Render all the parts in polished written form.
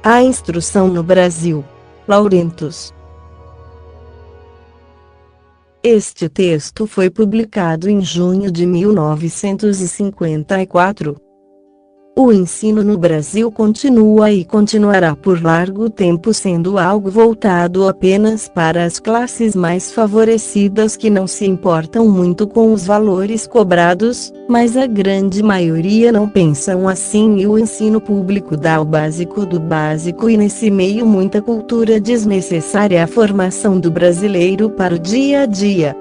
A instrução no Brasil. Laurentus. Este texto foi publicado em junho de 1954. O ensino no Brasil continua e continuará por largo tempo sendo algo voltado apenas para as classes mais favorecidas que não se importam muito com os valores cobrados, mas a grande maioria não pensam assim e o ensino público dá o básico do básico e nesse meio muita cultura desnecessária. A formação do brasileiro para o dia a dia.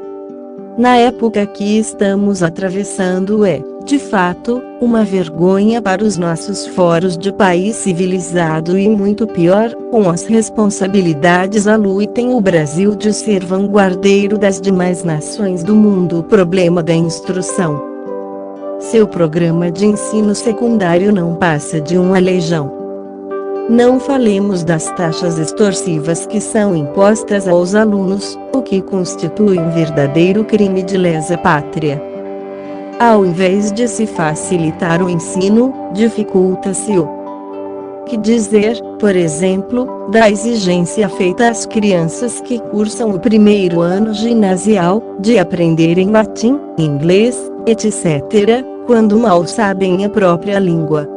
Na época que estamos atravessando é, de fato, uma vergonha para os nossos fóruns de país civilizado e muito pior, com as responsabilidades à lua tem o Brasil de ser vanguardeiro das demais nações do mundo. O problema da instrução. Seu programa de ensino secundário não passa de um aleijão. Não falemos das taxas extorsivas que são impostas aos alunos, o que constitui um verdadeiro crime de lesa pátria. Ao invés de se facilitar o ensino, dificulta-se-o. Que dizer, por exemplo, da exigência feita às crianças que cursam o primeiro ano ginasial, de aprenderem latim, inglês, etc., quando mal sabem a própria língua.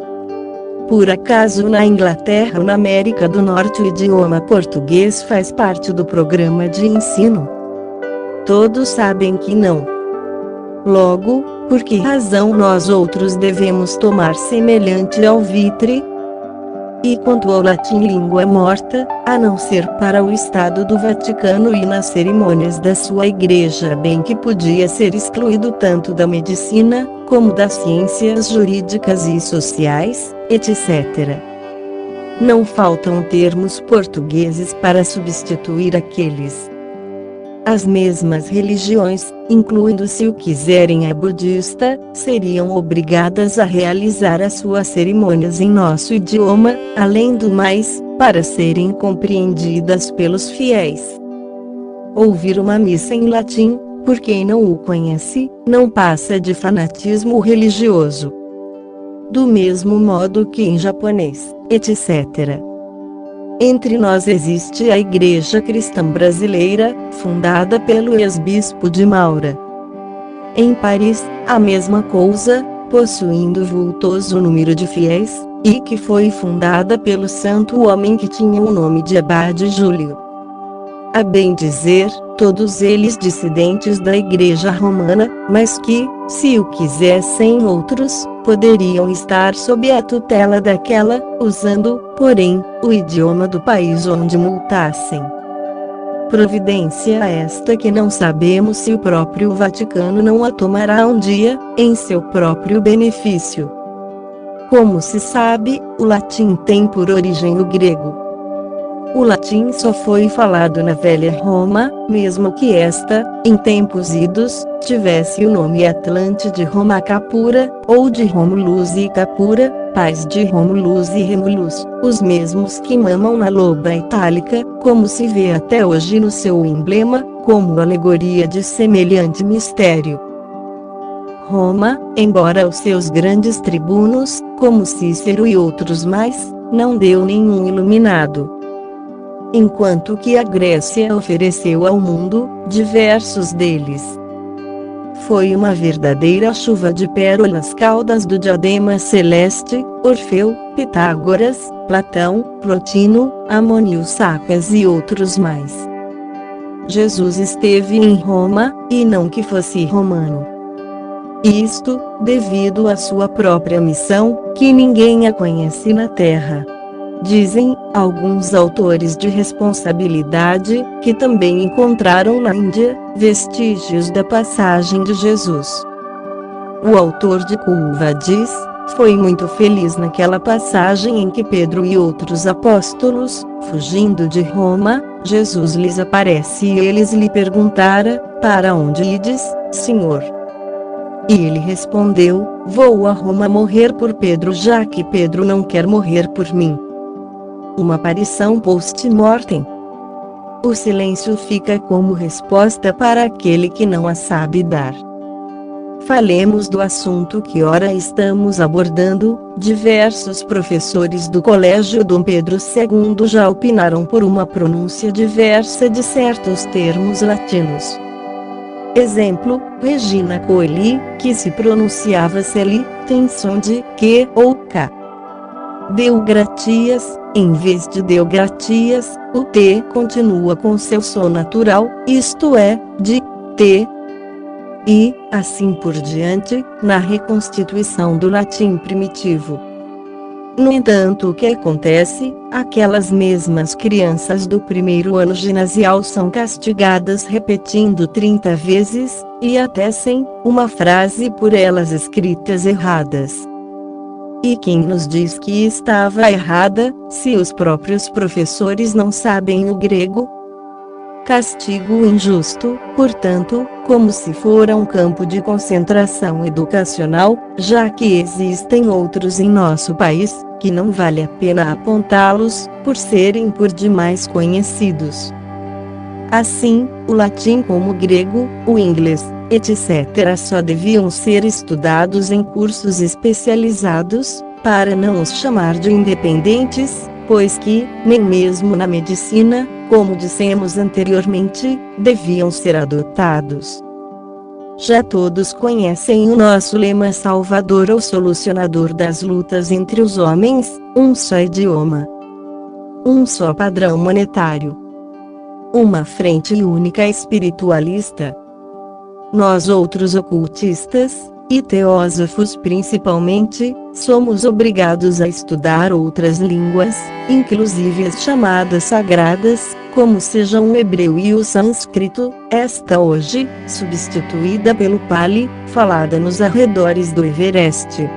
Por acaso na Inglaterra ou na América do Norte o idioma português faz parte do programa de ensino? Todos sabem que não. Logo, por que razão nós outros devemos tomar semelhante alvitre? E quanto ao latim língua morta, a não ser para o Estado do Vaticano e nas cerimônias da sua igreja, bem que podia ser excluído tanto da medicina, como das ciências jurídicas e sociais, etc. Não faltam termos portugueses para substituir aqueles. As mesmas religiões, incluindo se o quiserem a budista, seriam obrigadas a realizar as suas cerimônias em nosso idioma, além do mais, para serem compreendidas pelos fiéis. Ouvir uma missa em latim, por quem não o conhece, não passa de fanatismo religioso. Do mesmo modo que em japonês, etc. Entre nós existe a Igreja Cristã Brasileira, fundada pelo ex-bispo de Maura. Em Paris, a mesma coisa, possuindo vultoso número de fiéis, e que foi fundada pelo santo homem que tinha o nome de Abade Júlio. A bem dizer, todos eles dissidentes da Igreja Romana, mas que, se o quisessem outros, poderiam estar sob a tutela daquela, usando, porém, o idioma do país onde multassem. Providência esta que não sabemos se o próprio Vaticano não a tomará um dia, em seu próprio benefício. Como se sabe, o latim tem por origem o grego. O latim só foi falado na velha Roma, mesmo que esta, em tempos idos, tivesse o nome Atlante de Roma Capura, ou de Romulus e Capura, pais de Romulus e Remulus, os mesmos que mamam na loba itálica, como se vê até hoje no seu emblema, como alegoria de semelhante mistério. Roma, embora os seus grandes tribunos, como Cícero e outros mais, não deu nenhum iluminado. Enquanto que a Grécia ofereceu ao mundo, diversos deles. Foi uma verdadeira chuva de pérolas caudas do diadema celeste, Orfeu, Pitágoras, Platão, Plotino, Amônio Sacas e outros mais. Jesus esteve em Roma, e não que fosse romano. Isto, devido à sua própria missão, que ninguém a conhece na terra. Dizem, alguns autores de responsabilidade, que também encontraram na Índia, vestígios da passagem de Jesus. O autor de Culva diz, foi muito feliz naquela passagem em que Pedro e outros apóstolos, fugindo de Roma, Jesus lhes aparece e eles lhe perguntaram, para onde ides, Senhor? E ele respondeu, vou a Roma morrer por Pedro já que Pedro não quer morrer por mim. Uma aparição post-mortem. O silêncio fica como resposta para aquele que não a sabe dar. falemos do assunto que ora estamos abordando. Diversos professores do Colégio Dom Pedro II já opinaram por uma pronúncia diversa de certos termos latinos. Exemplo, Regina Coeli, que se pronunciava Celi, tem som de que ou k. Deu gratias, em vez de deu gratias, o T continua com seu som natural, isto é, de T. E, assim por diante, na reconstituição do latim primitivo. No entanto, o que acontece? Aquelas mesmas crianças do primeiro ano ginasial são castigadas repetindo 30 vezes, e até 100, uma frase por elas escritas erradas. E quem nos diz que estava errada, se os próprios professores não sabem o grego? Castigo injusto, portanto, como se fora um campo de concentração educacional, já que existem outros em nosso país, que não vale a pena apontá-los, por serem por demais conhecidos. Assim, o latim como o grego, o inglês, etc. só deviam ser estudados em cursos especializados, para não os chamar de independentes, pois que, nem mesmo na medicina, como dissemos anteriormente, deviam ser adotados. Já todos conhecem o nosso lema salvador ou solucionador das lutas entre os homens: um só idioma, um só padrão monetário, uma frente única espiritualista. Nós outros ocultistas, e teósofos principalmente, somos obrigados a estudar outras línguas, inclusive as chamadas sagradas, como sejam o hebreu e o sânscrito, esta hoje, substituída pelo Pali, falada nos arredores do Everest.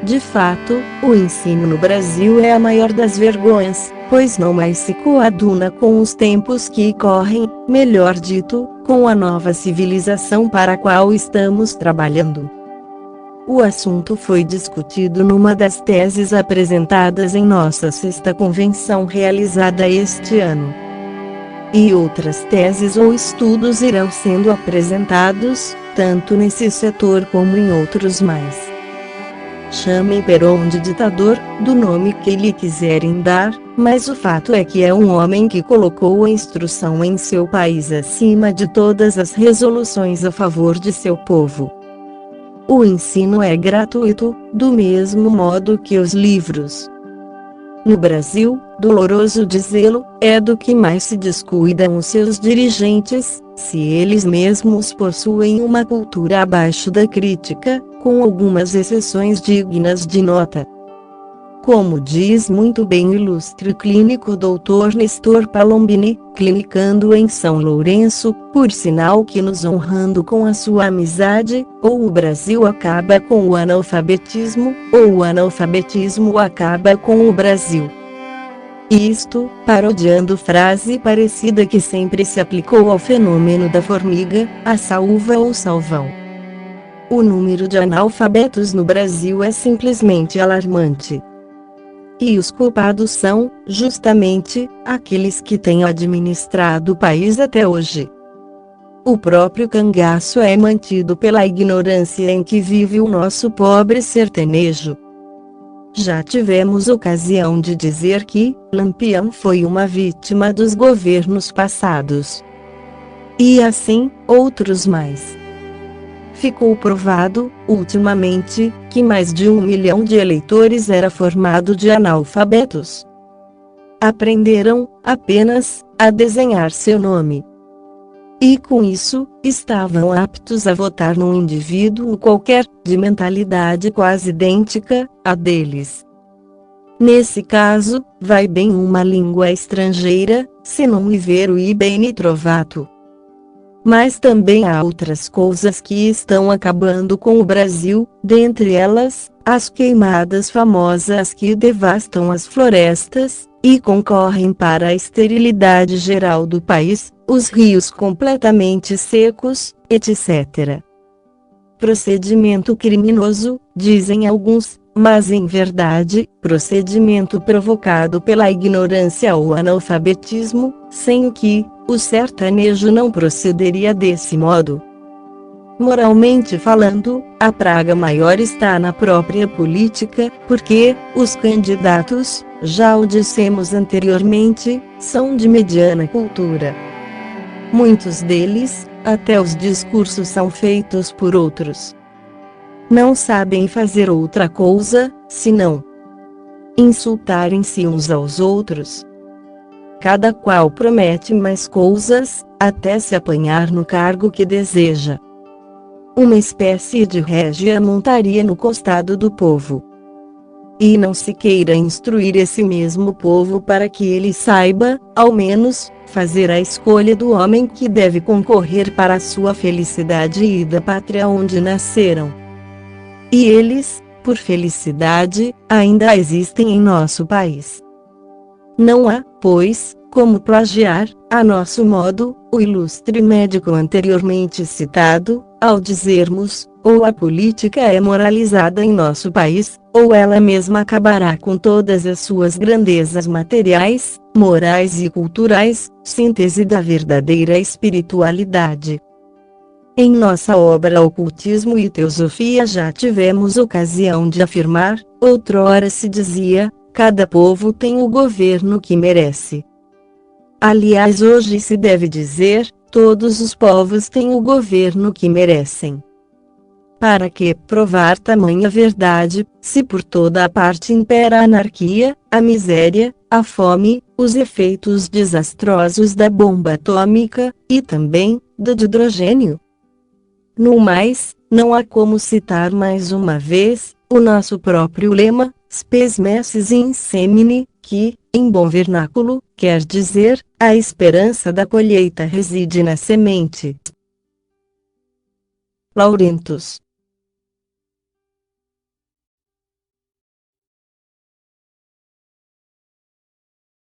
De fato, o ensino no Brasil é a maior das vergonhas, pois não mais se coaduna com os tempos que correm, melhor dito, com a nova civilização para a qual estamos trabalhando. O assunto foi discutido numa das teses apresentadas em nossa sexta convenção realizada este ano. E outras teses ou estudos irão sendo apresentados, tanto nesse setor como em outros mais. Chamem Perón de ditador, do nome que lhe quiserem dar, mas o fato é que é um homem que colocou a instrução em seu país acima de todas as resoluções a favor de seu povo. O ensino é gratuito, do mesmo modo que os livros. No Brasil, doloroso dizê-lo, é do que mais se descuidam os seus dirigentes, se eles mesmos possuem uma cultura abaixo da crítica, com algumas exceções dignas de nota. Como diz muito bem o ilustre clínico Dr. Nestor Palombini, clinicando em São Lourenço, por sinal que nos honrando com a sua amizade, ou o Brasil acaba com o analfabetismo, ou o analfabetismo acaba com o Brasil. Isto, parodiando frase parecida que sempre se aplicou ao fenômeno da formiga, a saúva ou salvão. O número de analfabetos no Brasil é simplesmente alarmante. E os culpados são, justamente, aqueles que têm administrado o país até hoje. O próprio cangaço é mantido pela ignorância em que vive o nosso pobre sertanejo. Já tivemos ocasião de dizer que Lampião foi uma vítima dos governos passados. E assim, outros mais. Ficou provado, ultimamente, que mais de 1 milhão de eleitores era formado de analfabetos. Aprenderam, apenas, a desenhar seu nome. E com isso, estavam aptos a votar num indivíduo qualquer, de mentalidade quase idêntica à deles. Nesse caso, vai bem uma língua estrangeira, se non vivero e bene trovato. Mas também há outras coisas que estão acabando com o Brasil, dentre elas, as queimadas famosas que devastam as florestas, e concorrem para a esterilidade geral do país, os rios completamente secos, etc. Procedimento criminoso, dizem alguns, mas em verdade, procedimento provocado pela ignorância ou analfabetismo, sem o que, o sertanejo não procederia desse modo. Moralmente falando, a praga maior está na própria política, porque os candidatos, já o dissemos anteriormente, são de mediana cultura. Muitos deles, até os discursos são feitos por outros. Não sabem fazer outra coisa, senão insultarem-se uns aos outros. Cada qual promete mais coisas, até se apanhar no cargo que deseja. Uma espécie de régia montaria no costado do povo. E não se queira instruir esse mesmo povo para que ele saiba, ao menos, fazer a escolha do homem que deve concorrer para a sua felicidade e da pátria onde nasceram. E eles, por felicidade, ainda existem em nosso país. Não há, pois, como plagiar, a nosso modo, o ilustre médico anteriormente citado, ao dizermos, ou a política é moralizada em nosso país, ou ela mesma acabará com todas as suas grandezas materiais, morais e culturais, síntese da verdadeira espiritualidade. Em nossa obra Ocultismo e Teosofia já tivemos ocasião de afirmar, outrora se dizia, cada povo tem o governo que merece. Aliás, hoje se deve dizer, todos os povos têm o governo que merecem. Para que provar tamanha verdade, se por toda a parte impera a anarquia, a miséria, a fome, os efeitos desastrosos da bomba atômica, e também, da de hidrogênio? No mais, não há como citar mais uma vez, o nosso próprio lema, Spes messis in semine, que, em bom vernáculo, quer dizer, a esperança da colheita reside na semente. Laurentus